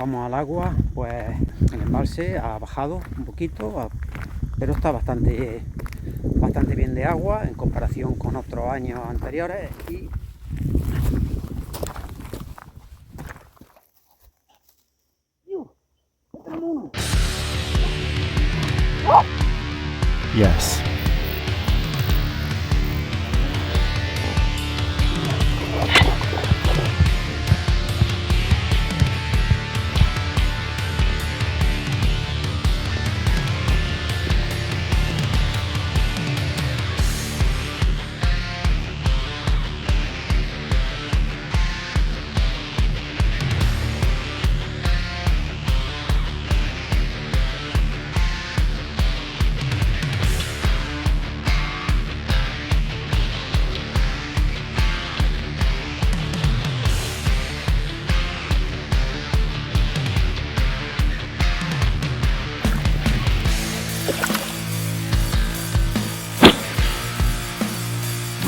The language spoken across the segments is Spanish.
Estamos al agua, pues el embalse ha bajado un poquito, pero está bastante bien de agua en comparación con otros años anteriores. Y Yes.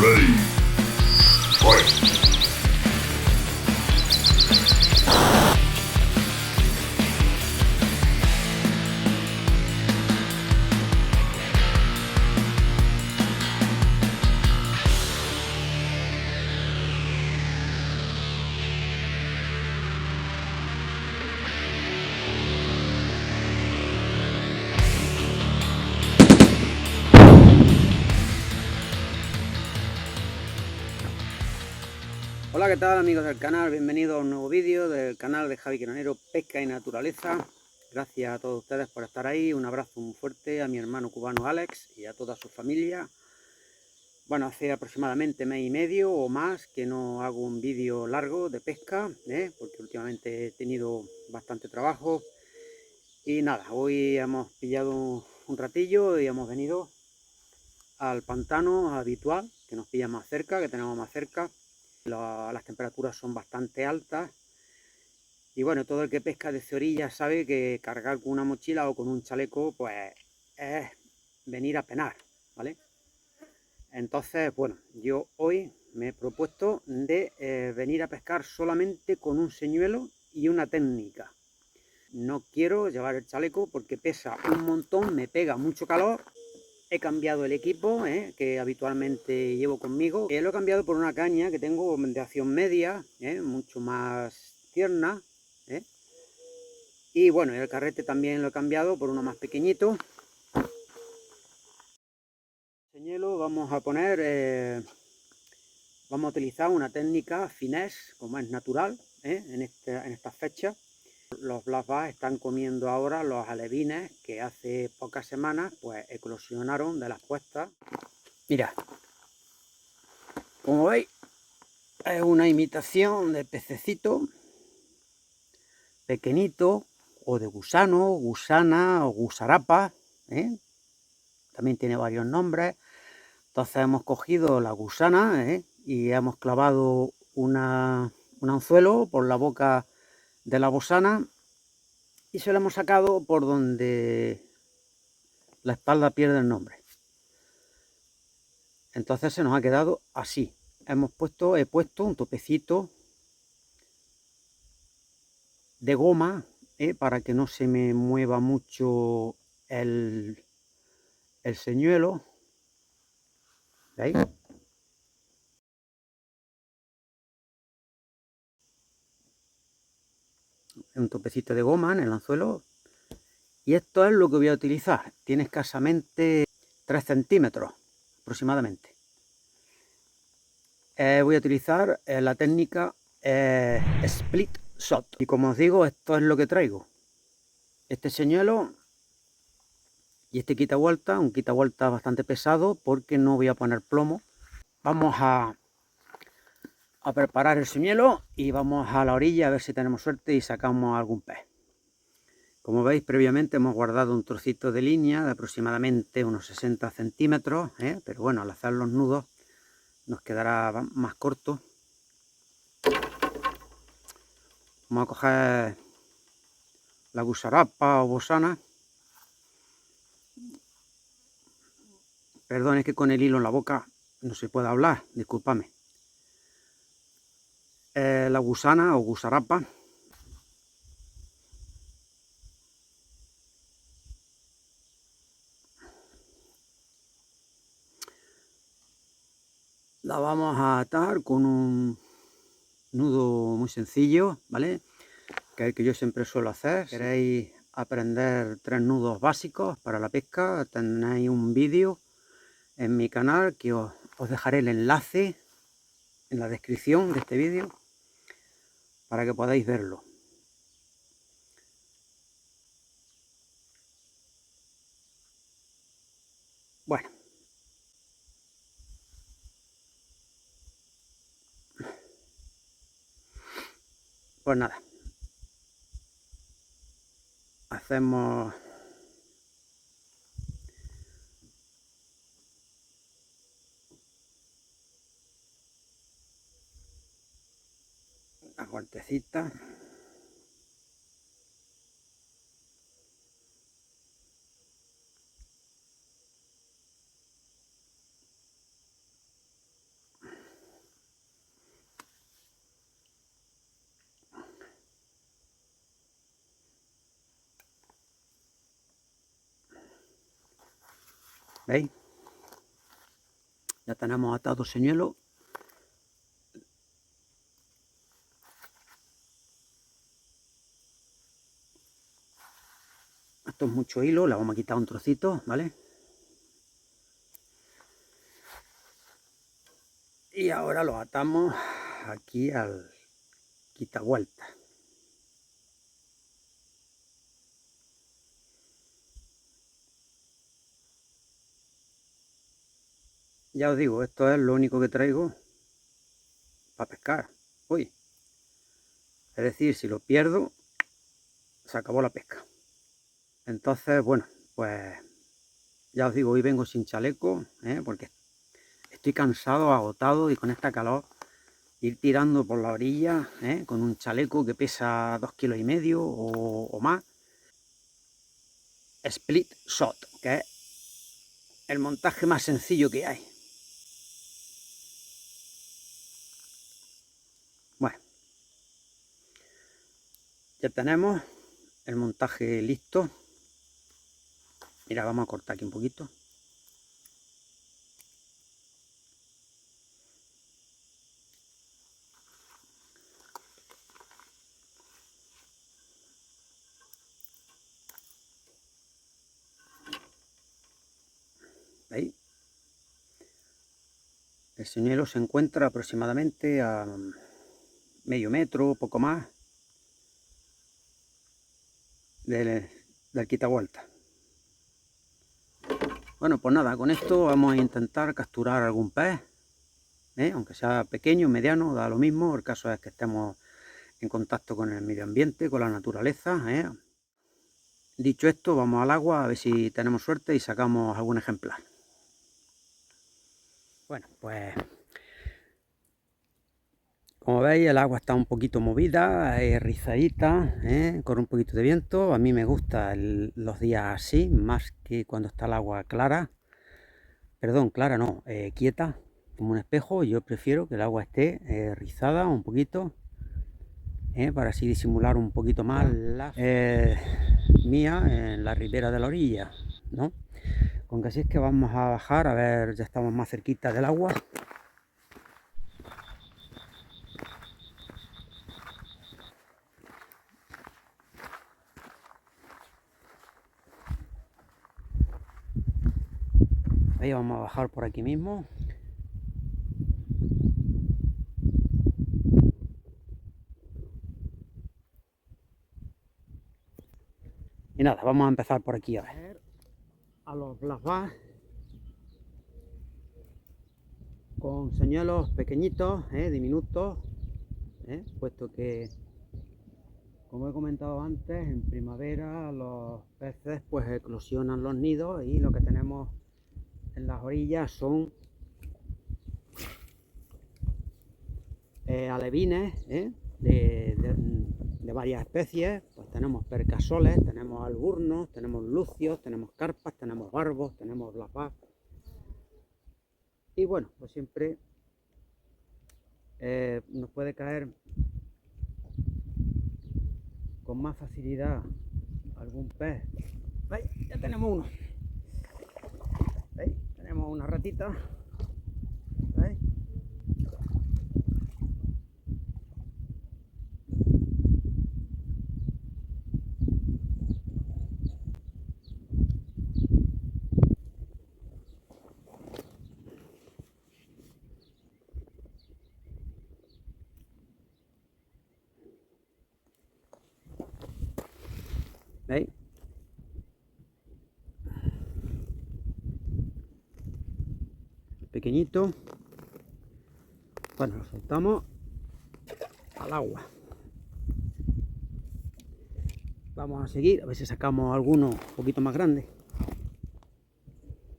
Ready. Fight. hola, ¿qué tal amigos del canal? Bienvenidos a un nuevo vídeo del canal de Javi Quinonero Pesca y Naturaleza. Gracias a todos ustedes por estar ahí. Un abrazo muy fuerte a mi hermano cubano Alex y a toda su familia. Bueno, hace aproximadamente mes y medio o más que no hago un vídeo largo de pesca, porque últimamente he tenido bastante trabajo. Y nada, hoy hemos pillado un ratillo y hemos venido al pantano habitual, que nos pilla más cerca, que tenemos más cerca. Las temperaturas son bastante altas. Y bueno, todo el que pesca desde orilla sabe que cargar con una mochila o con un chaleco, pues es venir a penar, ¿vale? Entonces, bueno, yo hoy me he propuesto de venir a pescar solamente con un señuelo y una técnica. No quiero llevar el chaleco porque pesa un montón, me pega mucho calor. He cambiado el equipo que habitualmente llevo conmigo. Lo he cambiado por una caña que tengo de acción media, mucho más tierna. Y bueno, el carrete también lo he cambiado por uno más pequeñito. Señuelo vamos a poner, vamos a utilizar una técnica finesse, como es natural, en estas fechas. Los black bass están comiendo ahora los alevines que hace pocas semanas pues eclosionaron de las puestas. Mira, como veis, es una imitación de pececito pequeñito, o de gusano, gusana o gusarapa, también tiene varios nombres. Entonces hemos cogido la gusana y hemos clavado un anzuelo por la boca de la gusana y se lo hemos sacado por donde la espalda pierde el nombre. Entonces se nos ha quedado así. He puesto un topecito de goma para que no se me mueva mucho el señuelo. ¿Veis? Un topecito de goma en el anzuelo. Y esto es lo que voy a utilizar. Tiene escasamente 3 centímetros aproximadamente. Voy a utilizar la técnica split shot. Y como os digo, esto es lo que traigo. Este señuelo y este quita vuelta, un quita vuelta bastante pesado porque no voy a poner plomo. Vamos a preparar el señuelo y vamos a la orilla a ver si tenemos suerte y sacamos algún pez. Como veis, previamente hemos guardado un trocito de línea de aproximadamente unos 60 centímetros, pero bueno, al hacer los nudos nos quedará más corto. Vamos a coger la gusarapa o bosana. Perdón, es que con el hilo en la boca no se puede hablar, disculpadme. La gusana o gusarapa. La vamos a atar con un nudo muy sencillo, ¿vale? Que es el que yo siempre suelo hacer. Si queréis aprender 3 nudos básicos para la pesca, tenéis un vídeo en mi canal que os dejaré el enlace en la descripción de este vídeo para que podáis verlo. Bueno, pues nada, hacemos la cuartecita. ¿Veis? Ya tenemos atado señuelo. Esto es mucho hilo, le vamos a quitar un trocito, ¿vale? Y ahora lo atamos aquí al quitavueltas. Ya os digo, esto es lo único que traigo para pescar hoy. Es decir, si lo pierdo, se acabó la pesca. Entonces, bueno, pues ya os digo, hoy vengo sin chaleco, porque estoy cansado, agotado, y con esta calor ir tirando por la orilla con un chaleco que pesa 2,5 kilos o más. Split shot, que es el montaje más sencillo que hay. Bueno, ya tenemos el montaje listo. Mira, vamos a cortar aquí un poquito. ¿Veis? El señuelo se encuentra aproximadamente a medio metro, poco más, del quitavueltas. Bueno, pues nada, con esto vamos a intentar capturar algún pez, aunque sea pequeño, mediano, da lo mismo. El caso es que estemos en contacto con el medio ambiente, con la naturaleza. Dicho esto, vamos al agua a ver si tenemos suerte y sacamos algún ejemplar. Bueno, pues como veis, el agua está un poquito movida, rizadita, con un poquito de viento. A mí me gustan los días así, más que cuando está el agua clara. Perdón, clara no, quieta, como un espejo. Yo prefiero que el agua esté rizada un poquito, para así disimular un poquito más la mía en la ribera de la orilla, ¿no? Con que así es que vamos a bajar, a ver, ya estamos más cerquita del agua. Ahí vamos a bajar por aquí mismo. Y nada, vamos a empezar por aquí a ver. A los black bass con señuelos pequeñitos, diminutos, puesto que, como he comentado antes, en primavera los peces pues eclosionan los nidos y lo que tenemos en las orillas son alevines de varias especies. Pues tenemos percasoles, tenemos alburnos, tenemos lucios, tenemos carpas, tenemos barbos, tenemos black bass. Y bueno, pues siempre nos puede caer con más facilidad algún pez. ¿Veis? Ya tenemos uno. ¿Veis? Tenemos una ratita. ¿Veis? ¿Veis? Pequeñito. Bueno, lo soltamos al agua. Vamos a seguir, a ver si sacamos alguno un poquito más grande.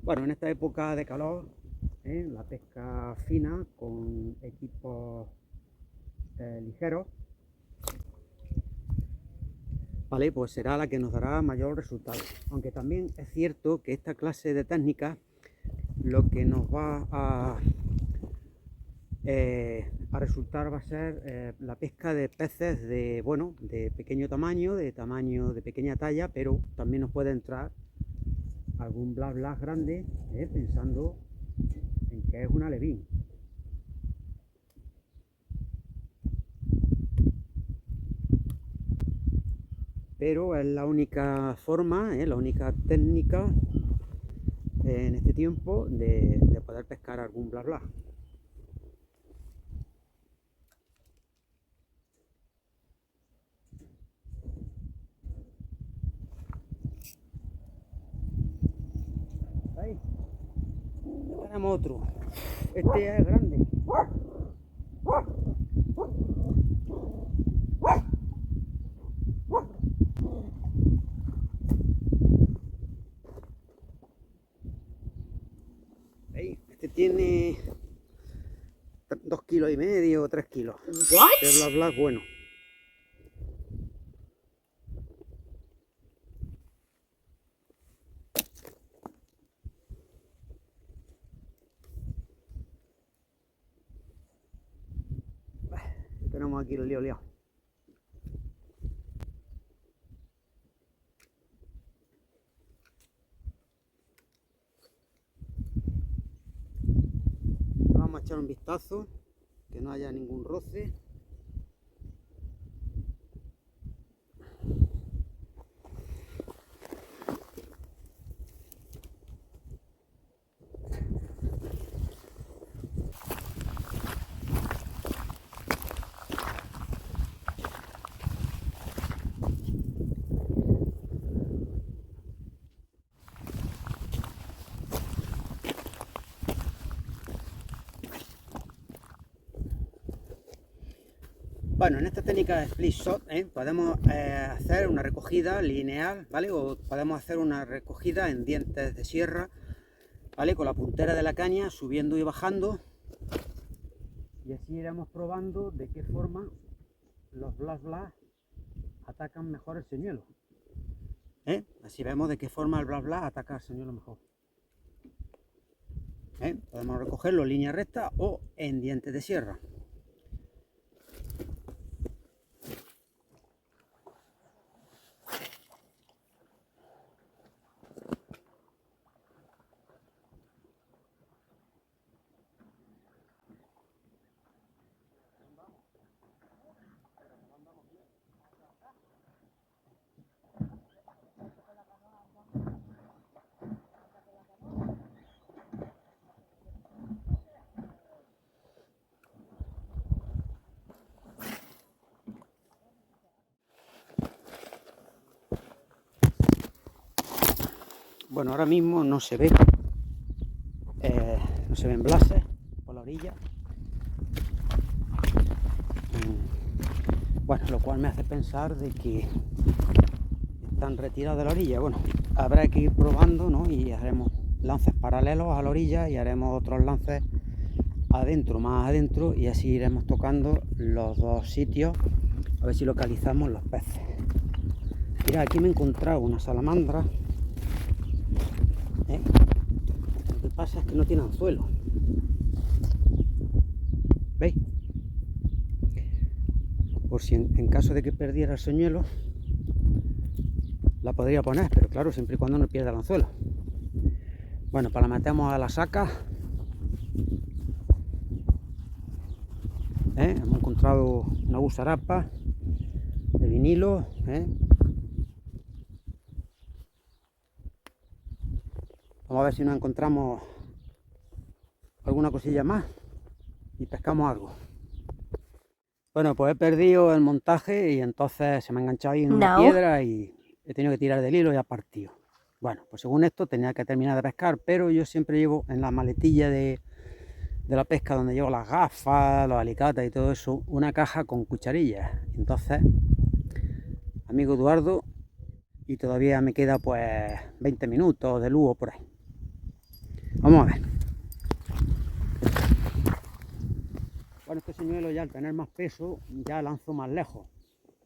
Bueno, en esta época de calor, la pesca fina con equipos ligeros, ¿vale? Pues será la que nos dará mayor resultado. Aunque también es cierto que esta clase de técnicas lo que nos va a resultar va a ser la pesca de peces de, bueno, de pequeño tamaño, de pequeña talla, pero también nos puede entrar algún blas blas grande, pensando en que es un alevín. Pero es la única forma, la única técnica en este tiempo de poder pescar algún blas blas. ¿Veis? Tenemos otro. Este es grande. ¿Veis? Este tiene 2,5 kilos, 3 kilos. Este blas blas bueno. Tenemos aquí el lío liado. Vamos a echar un vistazo, que no haya ningún roce. Bueno, en esta técnica de split shot podemos hacer una recogida lineal, ¿vale? O podemos hacer una recogida en dientes de sierra, ¿vale? Con la puntera de la caña subiendo y bajando. Y así iremos probando de qué forma los blas blas atacan mejor el señuelo. Así vemos de qué forma el blas blas ataca el señuelo mejor. Podemos recogerlo en línea recta o en dientes de sierra. Bueno, ahora mismo no se ve, no se ven blases por la orilla. Bueno, lo cual me hace pensar de que están retirados de la orilla. Bueno, habrá que ir probando, ¿no? Y haremos lances paralelos a la orilla y haremos otros lances adentro, más adentro, y así iremos tocando los dos sitios a ver si localizamos los peces. Mira, aquí me he encontrado una salamandra. Lo que pasa es que no tiene anzuelo. ¿Veis? Por si en caso de que perdiera el señuelo, la podría poner, pero claro, siempre y cuando no pierda el anzuelo. Bueno, pues la metemos a la saca. Hemos encontrado una gusarapa de vinilo. Vamos a ver si nos encontramos alguna cosilla más y pescamos algo. Bueno, pues he perdido el montaje y entonces se me ha enganchado ahí en una piedra y he tenido que tirar del hilo y ha partido. Bueno, pues según esto tenía que terminar de pescar, pero yo siempre llevo en la maletilla de la pesca, donde llevo las gafas, los alicates y todo eso, una caja con cucharillas. Entonces, amigo Eduardo, y todavía me queda pues 20 minutos de luz por ahí. Vamos a ver. Bueno, este señuelo ya al tener más peso ya lanzo más lejos,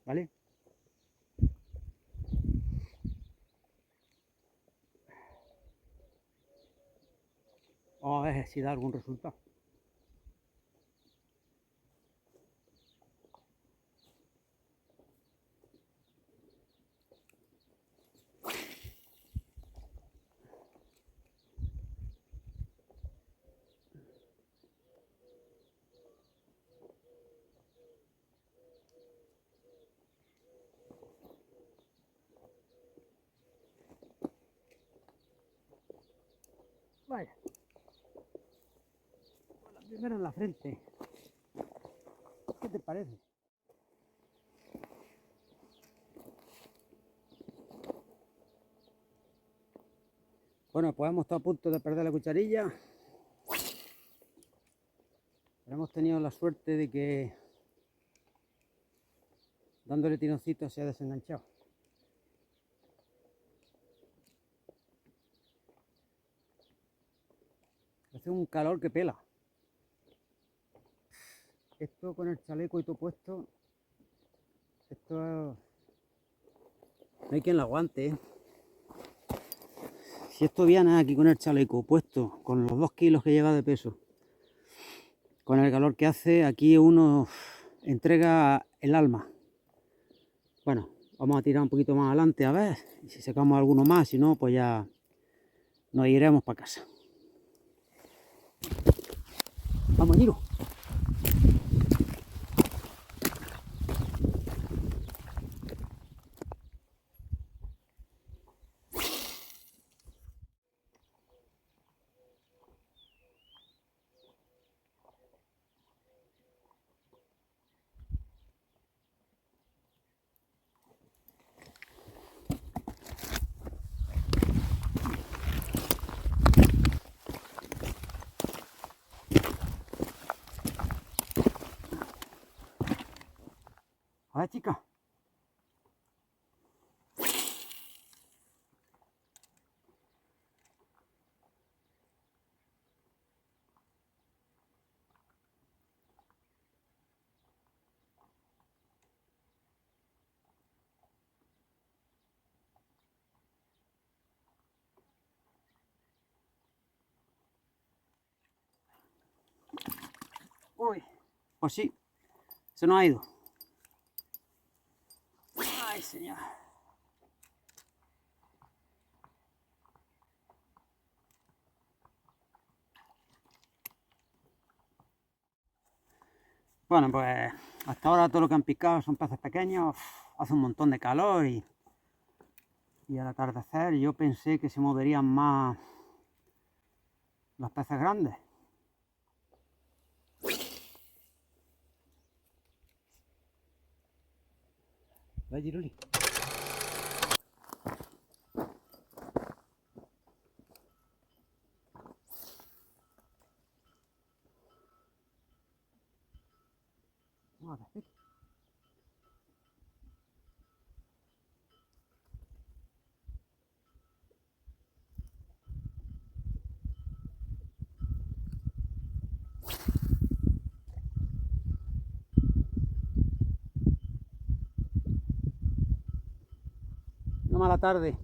¿vale? Vamos a ver si da algún resultado. Vaya. La primera en la frente. ¿Qué te parece? Bueno, pues hemos estado a punto de perder la cucharilla. Pero hemos tenido la suerte de que dándole tironcitos se ha desenganchado. Hace un calor que pela. Esto con el chaleco y todo puesto, esto no hay quien lo aguante, ¿eh? Si esto viene aquí con el chaleco puesto, con los 2 kilos que lleva de peso, con el calor que hace, aquí uno entrega el alma. Bueno, vamos a tirar un poquito más adelante a ver si sacamos alguno más, si no, pues ya nos iremos para casa. Vamos, Giro. A ver, chica. Uy, pues sí, se nos ha ido. Ay, señor. Bueno, pues hasta ahora todo lo que han picado son peces pequeños, hace un montón de calor y al atardecer yo pensé que se moverían más los peces grandes. ¿Ves, Giruli? Vamos a ver. Una mala tarde.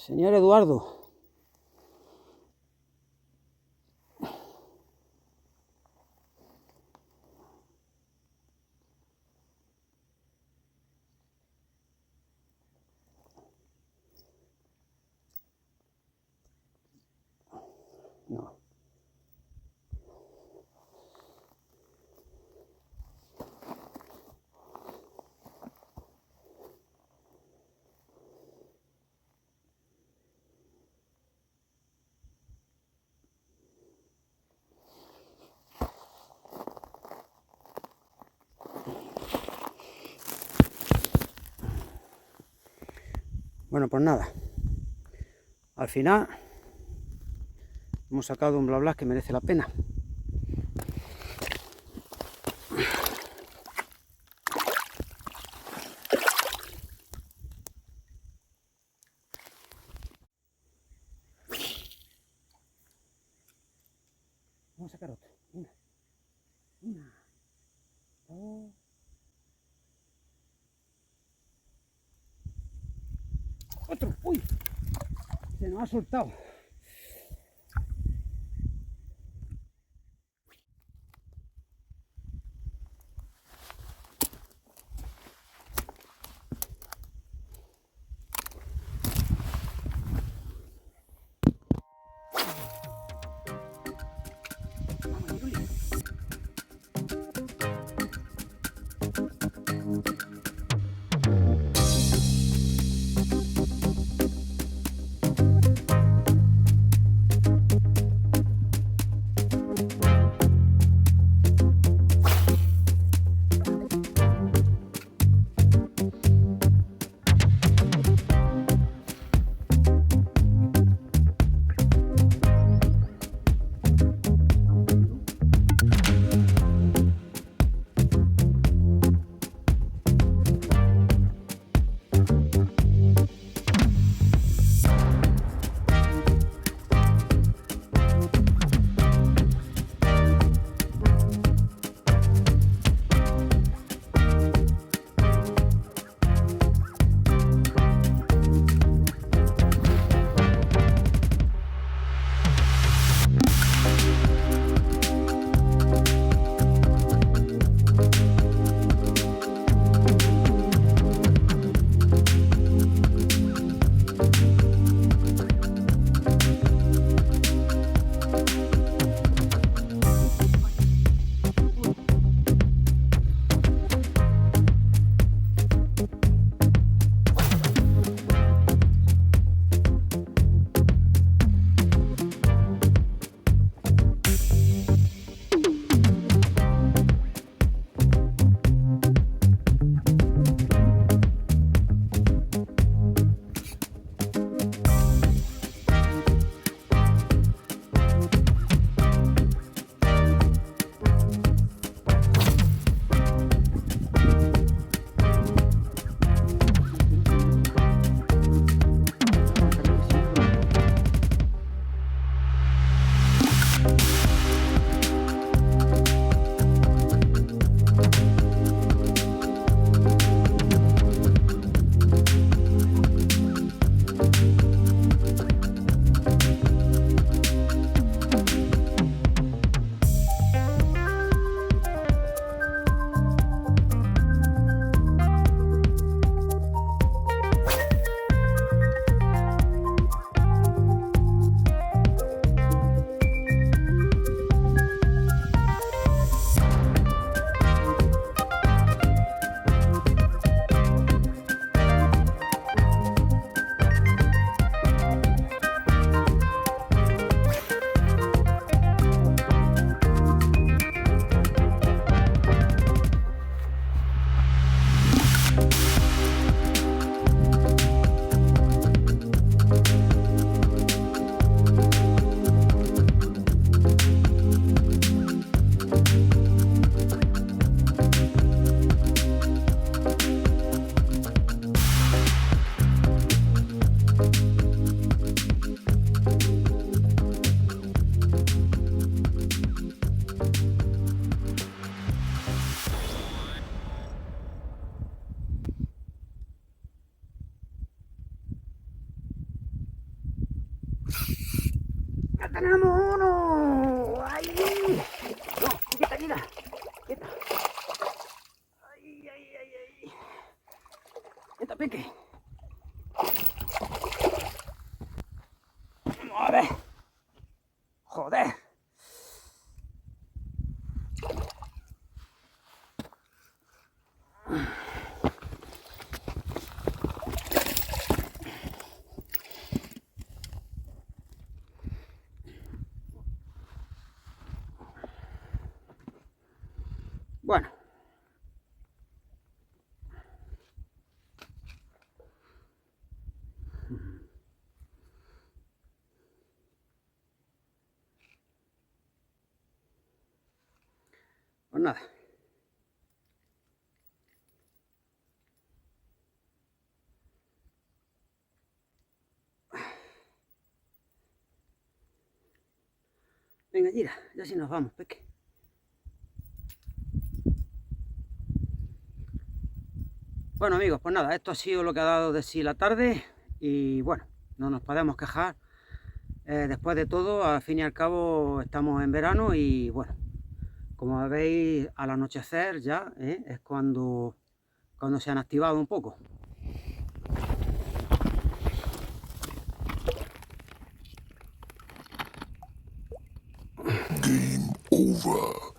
Señor Eduardo. No. Bueno, pues nada. Al final hemos sacado un bla bla que merece la pena. Vamos a sacar otro. Una, dos. Otro. Uy, se nos ha soltado. ¡Ya tenemos uno! ¡Ay! No, quieta, quieta. Quieta. ¡Ay, ay, ay, ay! Quieta, Peque. Vamos a ver. Joder. Bueno. Pues nada. Venga, Gira, ya sí nos vamos, Peque. Bueno, amigos, pues nada, esto ha sido lo que ha dado de sí la tarde y bueno, no nos podemos quejar. Después de todo, al fin y al cabo, estamos en verano y bueno, como veis, al anochecer ya es cuando se han activado un poco. Game over.